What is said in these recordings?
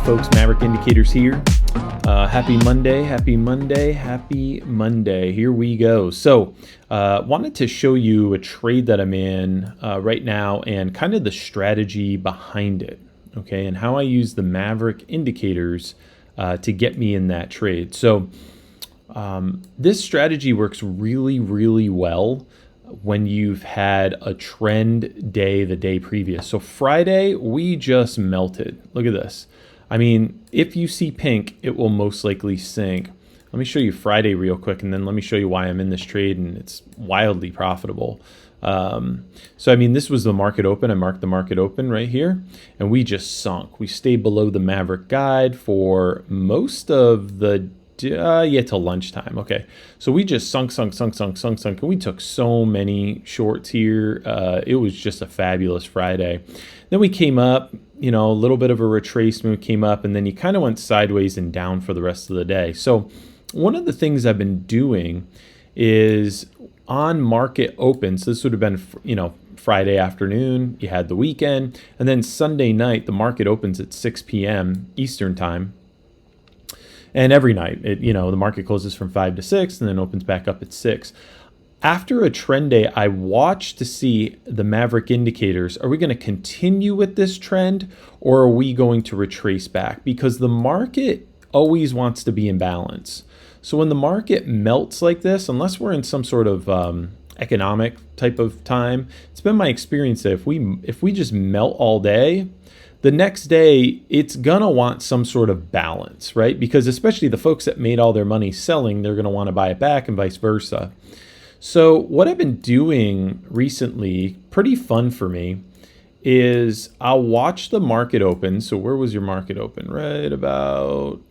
folks, Maverick Indicators here. Happy Monday, happy Monday, happy Monday. Here we go. So wanted to show you a trade that I'm in right now and kind of the strategy behind it, okay, and how I use the Maverick indicators to get me in that trade. So this strategy works really, really well when you've had a trend day the day previous. So Friday, we just melted. Look at this. I mean, if you see pink, it will most likely sink. Let me show you Friday real quick, and then let me show you why I'm in this trade, and it's wildly profitable. So, I mean, this was the market open. I marked the market open right here, and we just sunk. We stayed below the Maverick guide for most of the till lunchtime. Okay, so we just sunk, and we took so many shorts here. It was just a fabulous Friday. Then we came up, you know, a little bit of a retracement came up, and then you kind of went sideways and down for the rest of the day. So one of the things I've been doing is on market opens, this would have been, you know, Friday afternoon, you had the weekend, and then Sunday night, the market opens at 6 p.m. Eastern time. And every night, the market closes from 5 to 6 and then opens back up at 6. After a trend day, I watch to see the Maverick indicators. Are we going to continue with this trend, or are we going to retrace back? Because the market always wants to be in balance. So when the market melts like this, unless we're in some sort of economic type of time, it's been my experience that if we just melt all day, the next day, it's going to want some sort of balance, right? Because especially the folks that made all their money selling, they're going to want to buy it back and vice versa. So what I've been doing recently, pretty fun for me, is I'll watch the market open. So where was your market open? Right about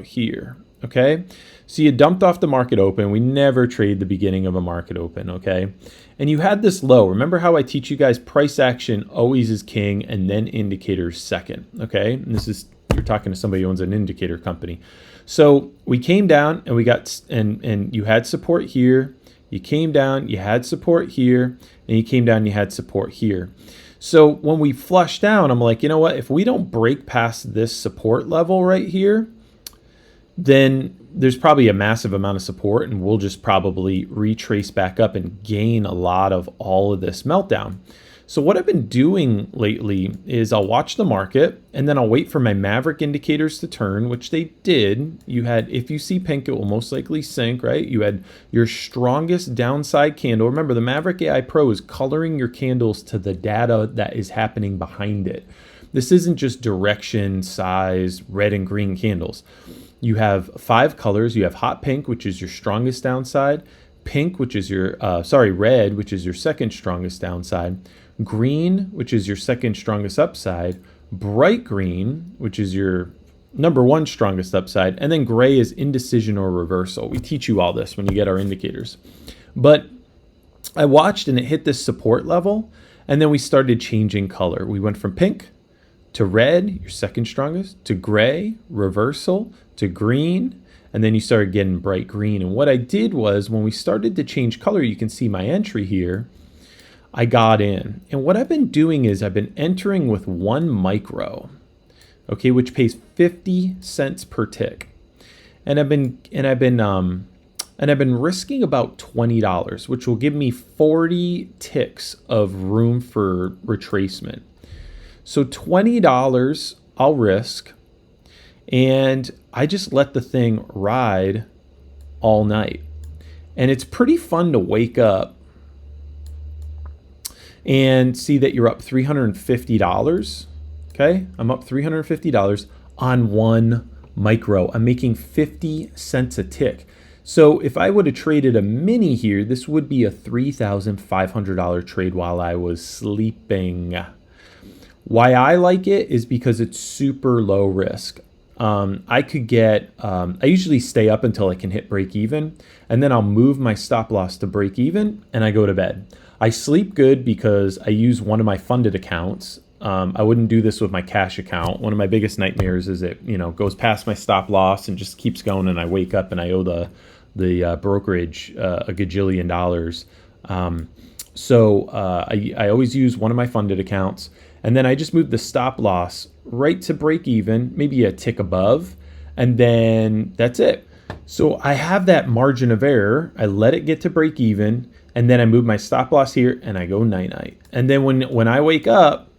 here. Okay, so you dumped off the market open. We never trade the beginning of a market open, okay? And you had this low. Remember how I teach you guys price action always is king and then indicators second, okay? And this is, you're talking to somebody who owns an indicator company. So we came down and we got, and you had support here. You came down, you had support here, and you came down, and you had support here. So when we flush down, I'm like, you know what? If we don't break past this support level right here, then there's probably a massive amount of support, and we'll just probably retrace back up and gain a lot of all of this meltdown. So what I've been doing lately is I'll watch the market, and then I'll wait for my Maverick indicators to turn, which they did. You had, if you see pink, it will most likely sink, right? You had your strongest downside candle. Remember, the Maverick AI Pro is coloring your candles to the data that is happening behind it. This isn't just direction, size, red and green candles. You have 5 colors. You have hot pink, which is your strongest downside, pink, which is your, red, which is your second strongest downside, green, which is your second strongest upside, bright green, which is your number 1 strongest upside, and then gray is indecision or reversal. We teach you all this when you get our indicators. But I watched and it hit this support level, and then we started changing color. We went from pink to red, your second strongest, to gray, reversal, to green, and then you started getting bright green. And what I did was when we started to change color, you can see my entry here, I got in. And what I've been doing is I've been entering with 1 micro, okay, which pays 50 cents per tick. And I've been risking about $20, which will give me 40 ticks of room for retracement. So $20 I'll risk, and I just let the thing ride all night. And it's pretty fun to wake up and see that you're up $350, okay? I'm up $350 on 1 micro. I'm making 50 cents a tick. So if I would have traded a mini here, this would be a $3,500 trade while I was sleeping. Why I like it is because it's super low risk. I could get, I usually stay up until I can hit break even, and then I'll move my stop loss to break even and I go to bed. I sleep good because I use one of my funded accounts. I wouldn't do this with my cash account. One of my biggest nightmares is it, goes past my stop loss and just keeps going, and I wake up and I owe the brokerage a gajillion dollars. So I always use one of my funded accounts. And then I just moved the stop loss right to break even, maybe a tick above, and then that's it. So I have that margin of error. I let it get to break even, and then I move my stop loss here and I go night-night. And then when I wake up,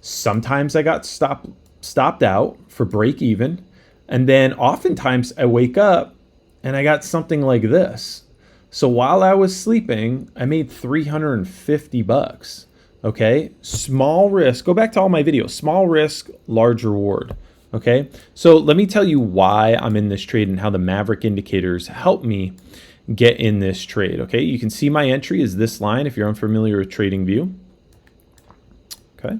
sometimes I got stopped out for break even. And then oftentimes I wake up and I got something like this. So while I was sleeping, I made 350 bucks. Okay, small risk. Go back to all my videos. Small risk, large reward. Okay, so let me tell you why I'm in this trade and how the Maverick indicators help me get in this trade. Okay, you can see my entry is this line if you're unfamiliar with TradingView. Okay,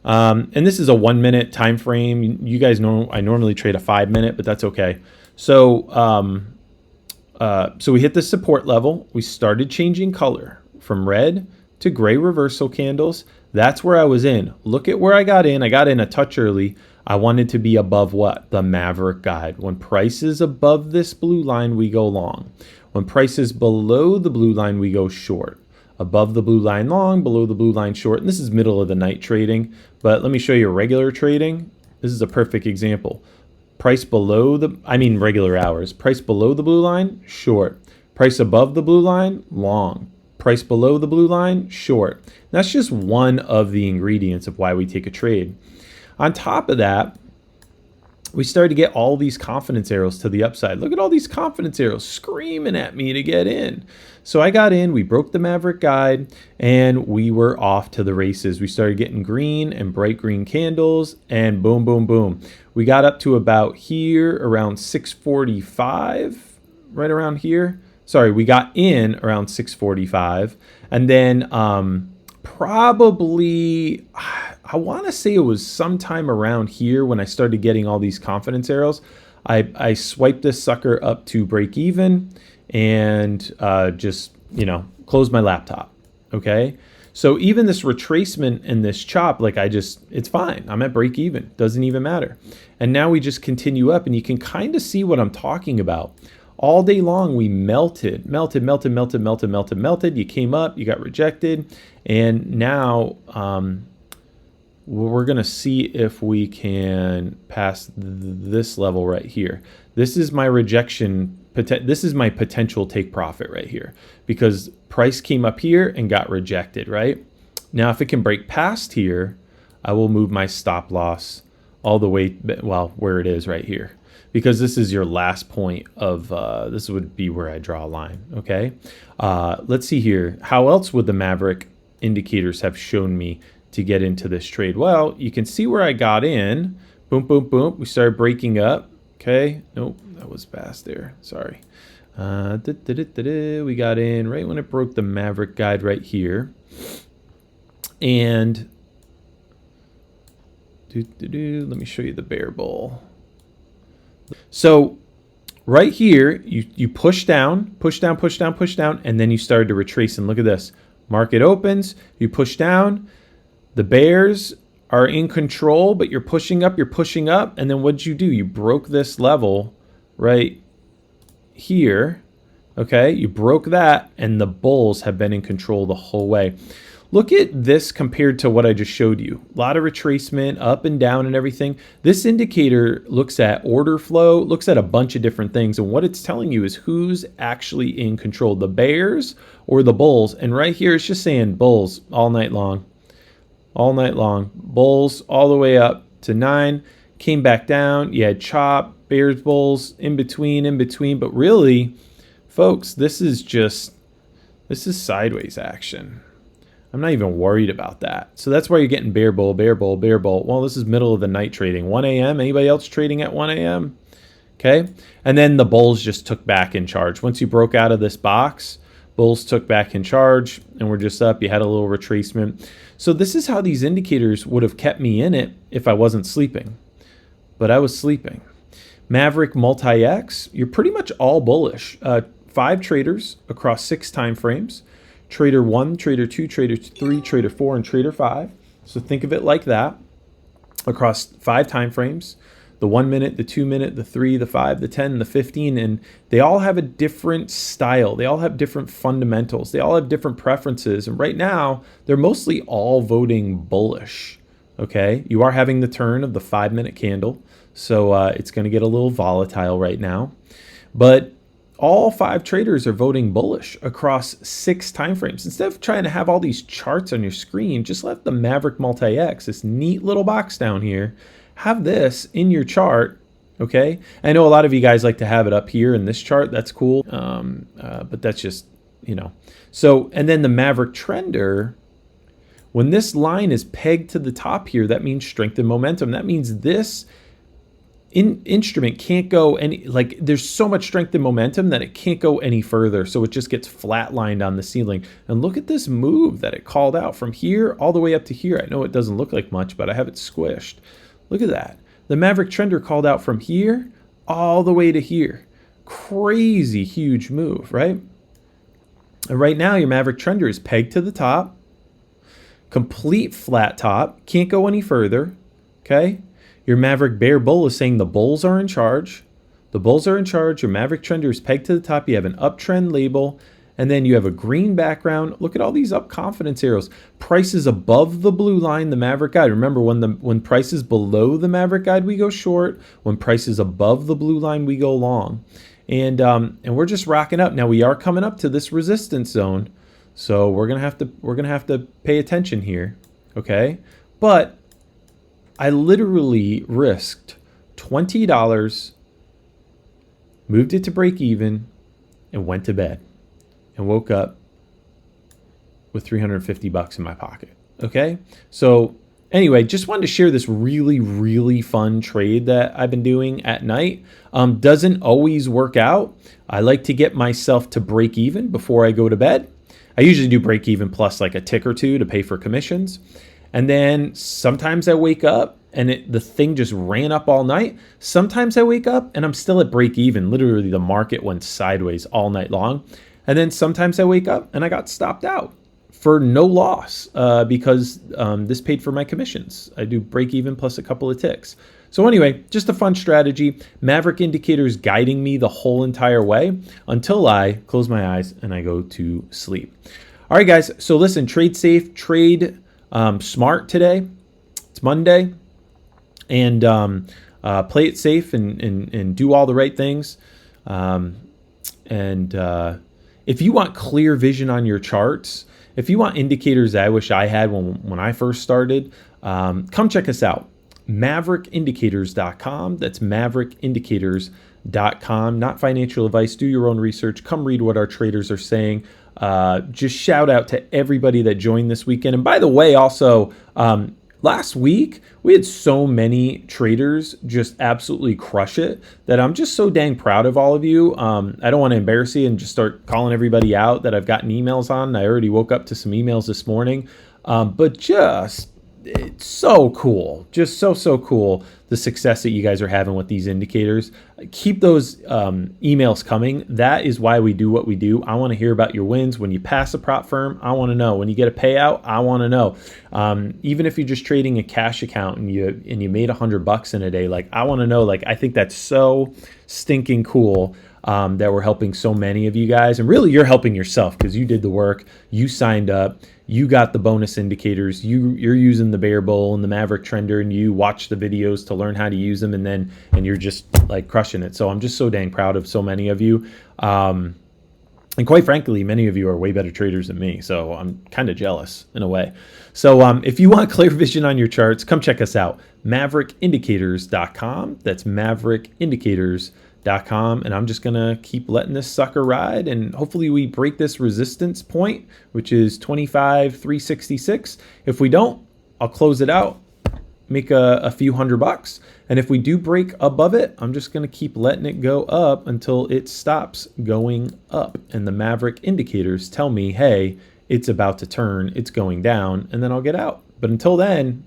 and this is a 1 minute time frame. You guys know I normally trade a 5 minute, but that's okay. So, so we hit the support level. We started changing color from red to gray reversal candles. That's where I was in. Look at where I got in. I got in a touch early. I wanted to be above what? The Maverick guide. When price is above this blue line, we go long. When price is below the blue line, we go short. Above the blue line long, below the blue line short. And this is middle of the night trading. But let me show you regular trading. This is a perfect example. Price below the, regular hours. Price below the blue line, short. Price above the blue line, long. Price below the blue line, short. That's just one of the ingredients of why we take a trade. On top of that, we started to get all these confidence arrows to the upside. Look at all these confidence arrows screaming at me to get in. So I got in, we broke the Maverick guide, and we were off to the races. We started getting green and bright green candles, and boom, boom, boom. We got up to about here around 645, right around here. Sorry, we got in around 645, and then probably, I want to say it was sometime around here when I started getting all these confidence arrows. I swiped this sucker up to break even and just, closed my laptop. Okay. So even this retracement and this chop, it's fine. I'm at break even. Doesn't even matter. And now we just continue up, and you can kind of see what I'm talking about. All day long, we melted. You came up, you got rejected. And now we're going to see if we can pass this level right here. This is my rejection. This is my potential take profit right here, because price came up here and got rejected, right? Now, if it can break past here, I will move my stop loss all the way, well, where it is right here, because this is your last point of, this would be where I draw a line, okay? Let's see here. How else would the Maverick indicators have shown me to get into this trade? Well, you can see where I got in. Boom, boom, boom. We started breaking up, okay? Nope, that was fast there, sorry. We got in right when it broke the Maverick guide right here. And let me show you the bear bull. So right here, you push down, and then you started to retrace. And look at this. Market opens, you push down. The bears are in control, but you're pushing up, and then what'd you do? You broke this level right here, okay? You broke that, and the bulls have been in control the whole way. Look at this compared to what I just showed you. A lot of retracement, up and down and everything. This indicator looks at order flow, looks at a bunch of different things, and what it's telling you is who's actually in control, the bears or the bulls. And right here, it's just saying bulls all night long. All night long. Bulls all the way up to 9. Came back down. You had chop, bears, bulls, in between. But really, folks, this is sideways action. I'm not even worried about that. So that's why you're getting bear bull. Well, this is middle of the night trading. 1 a.m. Anybody else trading at 1 a.m.? Okay. And then the bulls just took back in charge. Once you broke out of this box, bulls took back in charge, and we're just up. You had a little retracement. So this is how these indicators would have kept me in it if I wasn't sleeping. But I was sleeping. Maverick Multi-X, you're pretty much all bullish. 5 traders across 6 time frames. Trader 1, Trader 2, Trader 3, Trader 4, and Trader 5. So think of it like that across 5 time frames. The 1 minute, the 2 minute, the 3, the 5, the 10, the 15, and they all have a different style. They all have different fundamentals. They all have different preferences. And right now, they're mostly all voting bullish. Okay, you are having the turn of the 5-minute candle, so it's going to get a little volatile right now. But all 5 traders are voting bullish across 6 timeframes. Instead of trying to have all these charts on your screen, just let the Maverick Multi-X, this neat little box down here, have this in your chart. Okay, I know a lot of you guys like to have it up here in this chart. That's cool, but that's just, you know. So, and then the Maverick Trender, when this line is pegged to the top here, that means strength and momentum. That means this instrument can't go any, like, there's so much strength and momentum that it can't go any further. So it just gets flatlined on the ceiling. And look at this move that it called out from here all the way up to here. I know it doesn't look like much, but I have it squished. Look at that. The Maverick Trender called out from here all the way to here. Crazy huge move, right? And right now your Maverick Trender is pegged to the top. Complete flat top, can't go any further, okay? Your Maverick Bear Bull is saying the bulls are in charge. The bulls are in charge. Your Maverick Trender is pegged to the top. You have an uptrend label, and then you have a green background. Look at all these up confidence arrows. Price is above the blue line, the Maverick Guide. Remember, when price is below the Maverick Guide, we go short. When price is above the blue line, we go long. And we're just rocking up. Now we are coming up to this resistance zone. So we're gonna have to pay attention here, okay? But I literally risked $20, moved it to break even, and went to bed, and woke up with $350 in my pocket. Okay, so anyway, just wanted to share this really, really fun trade that I've been doing at night. Doesn't always work out. I like to get myself to break even before I go to bed. I usually do break even plus like a tick or two to pay for commissions. And then sometimes I wake up and the thing just ran up all night. Sometimes I wake up and I'm still at break even. Literally the market went sideways all night long. And then sometimes I wake up and I got stopped out for no loss because this paid for my commissions. I do break even plus a couple of ticks. So anyway, just a fun strategy. Maverick Indicators guiding me the whole entire way until I close my eyes and I go to sleep. All right, guys. So listen, trade safe, trade smart today. It's Monday. And play it safe and do all the right things. If you want clear vision on your charts, if you want indicators that I wish I had when I first started, come check us out. MaverickIndicators.com. That's MaverickIndicators.com. Not financial advice. Do your own research. Come read what our traders are saying. Just shout out to everybody that joined this weekend. And by the way, also, last week, we had so many traders just absolutely crush it that I'm just so dang proud of all of you. I don't want to embarrass you and just start calling everybody out that I've gotten emails on. I already woke up to some emails this morning, but just it's so cool. Just so cool, the success that you guys are having with these indicators. Keep those emails coming. That is why we do what we do. I want to hear about your wins. When you pass a prop firm, I want to know. When you get a payout, I want to know. Even if you're just trading a cash account and you made $100 in a day, like I want to know. Like I think that's so stinking cool. That we're helping so many of you guys. And really, you're helping yourself because you did the work. You signed up. You got the bonus indicators. You're using the Bear Bull and the Maverick Trender, and you watch the videos to learn how to use them, and you're just like crushing it. So I'm just so dang proud of so many of you. And quite frankly, many of you are way better traders than me. So I'm kind of jealous in a way. So if you want clear vision on your charts, come check us out. MaverickIndicators.com. That's MaverickIndicators.com. And I'm just gonna keep letting this sucker ride, and hopefully we break this resistance point, which is 25,366. If we don't, I'll close it out, make a few $100, and if we do break above it, I'm just gonna keep letting it go up until it stops going up, and the Maverick indicators tell me, hey, it's about to turn, it's going down, and then I'll get out. But until then,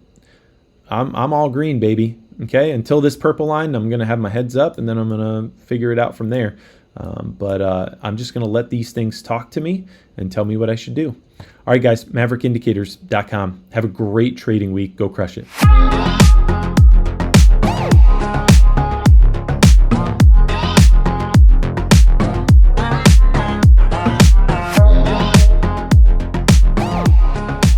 I'm all green, baby. Okay, until this purple line, I'm going to have my heads up, and then I'm going to figure it out from there. But I'm just going to let these things talk to me and tell me what I should do. All right, guys, MaverickIndicators.com. Have a great trading week. Go crush it.